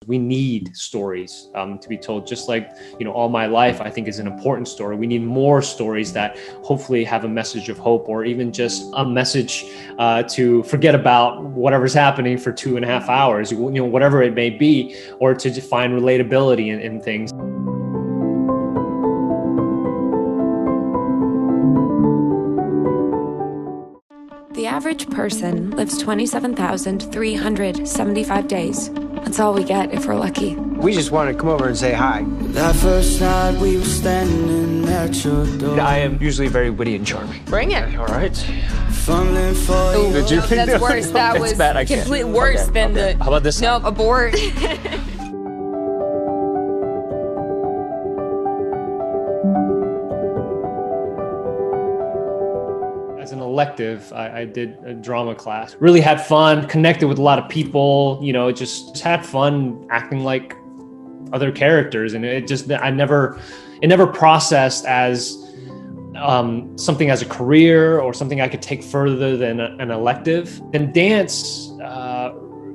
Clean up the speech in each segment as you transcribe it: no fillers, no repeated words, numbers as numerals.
We need stories to be told, just like, All My Life, I think, is an important story. We need more stories that hopefully have a message of hope, or even just a message to forget about whatever's happening for 2.5 hours, whatever it may be, or to find relatability in things. The average person lives 27,375 days. That's all we get if we're lucky. We just wanted to come over and say hi. That first night we were standing at your door. I am usually very witty and charming. Bring it. All right. Fumbling for you. Did you? That's worse. That was completely worse than the... How about this? No, abort. As an elective, I did a drama class. Really had fun, connected with a lot of people, just had fun acting like other characters. And it never processed as something as a career or something I could take further than an elective. And dance,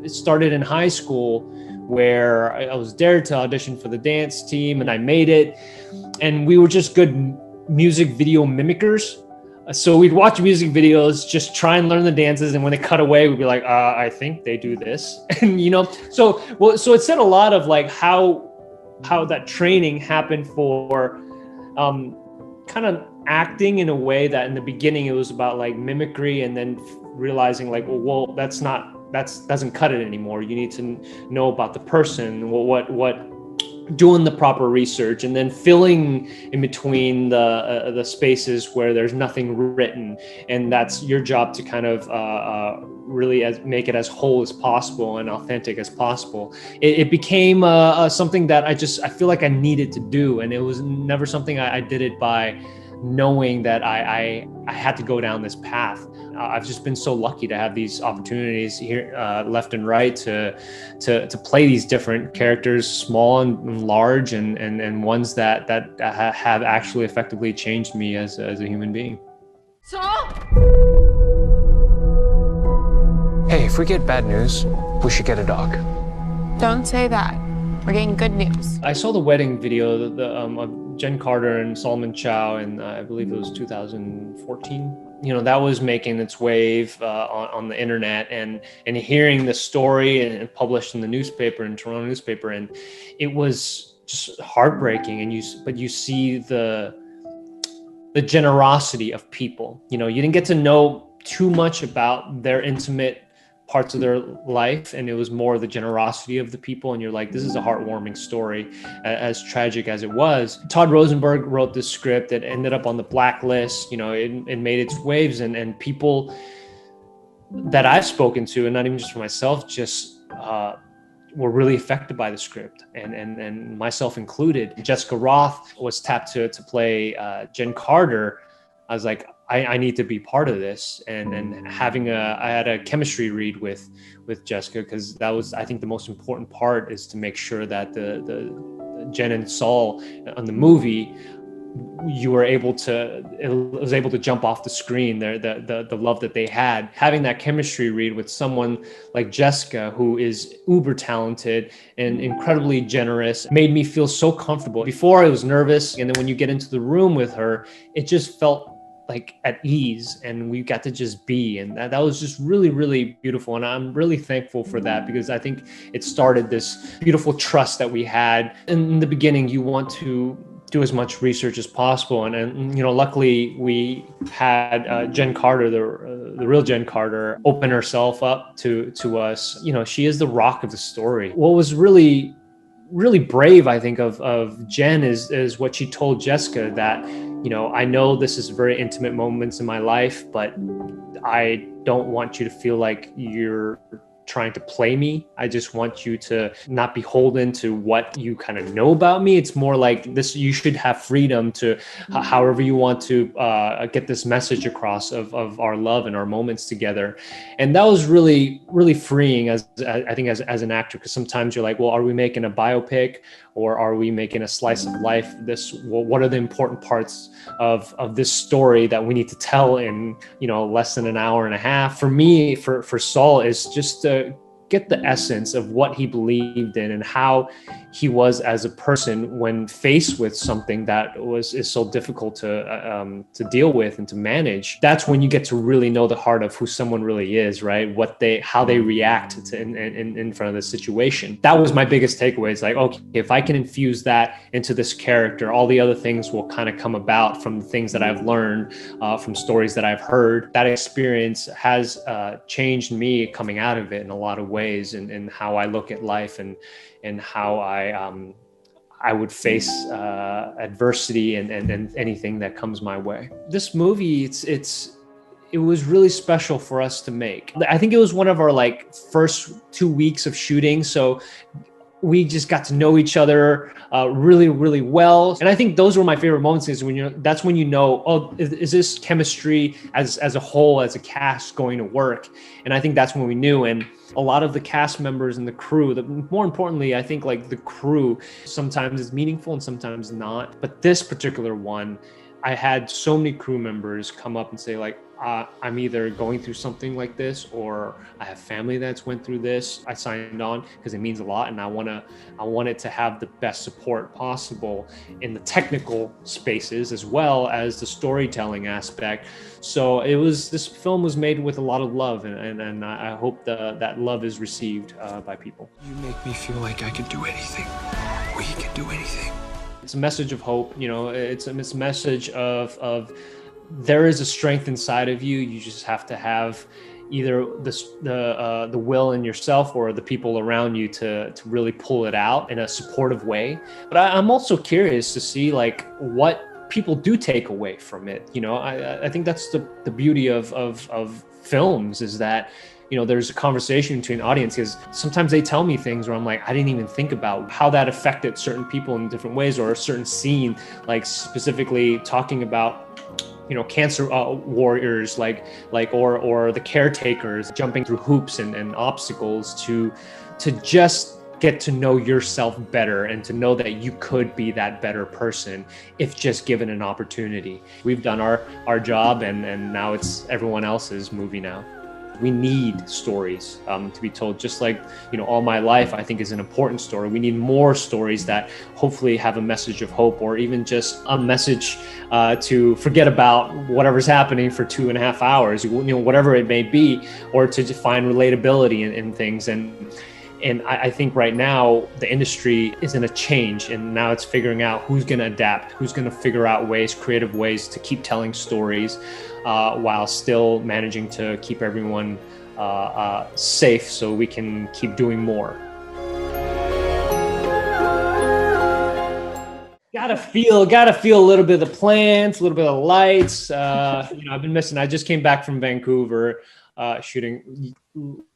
it started in high school, where I was dared to audition for the dance team, and I made it. And we were just good music video mimickers. So we'd watch music videos, just try and learn the dances, and when they cut away, we'd be like, I think they do this. And so it said a lot of like how that training happened for kind of acting in a way that in the beginning it was about like mimicry, and then realizing like, well, that doesn't cut it anymore. You need to know about the person, what doing the proper research, and then filling in between the spaces where there's nothing written. And that's your job to kind of really make it as whole as possible and authentic as possible. It became something that I feel like I needed to do. And it was never something I did it by knowing that I had to go down this path. I've just been so lucky to have these opportunities here, left and right, to play these different characters, small and large, and ones that have actually effectively changed me as a human being. Hey, if we get bad news, we should get a dog. Don't say that. We're getting good news. I saw the wedding video of Jen Carter and Solomon Chow, and I believe it was 2014. That was making its wave on the internet, and hearing the story and published in the newspaper, in Toronto newspaper, and it was just heartbreaking. But you see the generosity of people. You didn't get to know too much about their intimate parts of their life, and it was more the generosity of the people, and you're like, this is a heartwarming story, as tragic as it was. Todd Rosenberg wrote this script that ended up on the blacklist. It made its waves, and people that I've spoken to, and not even just for myself, just were really affected by the script, and myself included. Jessica Roth was tapped to play Jen Carter. I was like, I need to be part of this, and I had a chemistry read with Jessica, because that was, I think, the most important part, is to make sure that the Jen and Saul on the movie, it was able to jump off the screen, the love that they had. Having that chemistry read with someone like Jessica, who is uber talented and incredibly generous, made me feel so comfortable. Before I was nervous, and then when you get into the room with her, it just felt like at ease, and we got to just be, and that was just really, really beautiful. And I'm really thankful for that, because I think it started this beautiful trust that we had. In the beginning, you want to do as much research as possible, and luckily we had Jen Carter, the real Jen Carter, open herself up to us. She is the rock of the story. What was really brave, I think, of Jen is what she told Jessica, that I know this is very intimate moments in my life, but I don't want you to feel like you're trying to play me. I just want you to not be beholden to what you kind of know about me. It's more like this, you should have freedom to however you want to get this message across of our love and our moments together. And that was really, really freeing, as I think, as an actor, because sometimes you're like, well, are we making a biopic, or are we making a slice of life? What are the important parts of this story that we need to tell in less than an hour and a half? For me, for Saul, is just to get the essence of what he believed in and how he was as a person when faced with something that is so difficult to deal with and to manage. That's when you get to really know the heart of who someone really is, right? How they react to in front of the situation. That was my biggest takeaway. It's like, okay, if I can infuse that into this character, all the other things will kind of come about from the things that I've learned, from stories that I've heard. That experience has changed me coming out of it in a lot of ways, and how I look at life and how I would face adversity and anything that comes my way. This movie, it was really special for us to make. I think it was one of our first 2 weeks of shooting, so we just got to know each other really, really well. And I think those were my favorite moments, is that's when you know, oh, is this chemistry as a whole, as a cast, going to work? And I think that's when we knew. And a lot of the cast members and the crew, more importantly, I think the crew sometimes is meaningful and sometimes not. But this particular one, I had so many crew members come up and say I'm either going through something like this, or I have family that's went through this. I signed on because it means a lot, and I wanted to have the best support possible in the technical spaces as well as the storytelling aspect. So this film was made with a lot of love, and I hope that love is received by people. You make me feel like I can do anything. We can do anything. It's a message of hope. It's a message of there is a strength inside of you. You just have to have either the will in yourself or the people around you to really pull it out in a supportive way. But I'm also curious to see what people do take away from it. I think that's the beauty of films, is that there's a conversation between audience, because sometimes they tell me things where I'm like, I didn't even think about how that affected certain people in different ways, or a certain scene, specifically talking about cancer warriors, or the caretakers jumping through hoops and obstacles to just get to know yourself better, and to know that you could be that better person if just given an opportunity. We've done our job, and now it's everyone else's movie now. We need stories to be told, just like, All My Life, I think, is an important story. We need more stories that hopefully have a message of hope, or even just a message to forget about whatever's happening for 2.5 hours, whatever it may be, or to find relatability in things. And I think right now the industry is in a change, and now it's figuring out who's going to adapt, who's going to figure out creative ways to keep telling stories while still managing to keep everyone safe, so we can keep doing more. Gotta feel a little bit of the plants, a little bit of lights. I've been missing. I just came back from Vancouver shooting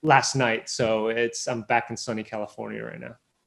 last night, so I'm back in sunny California right now.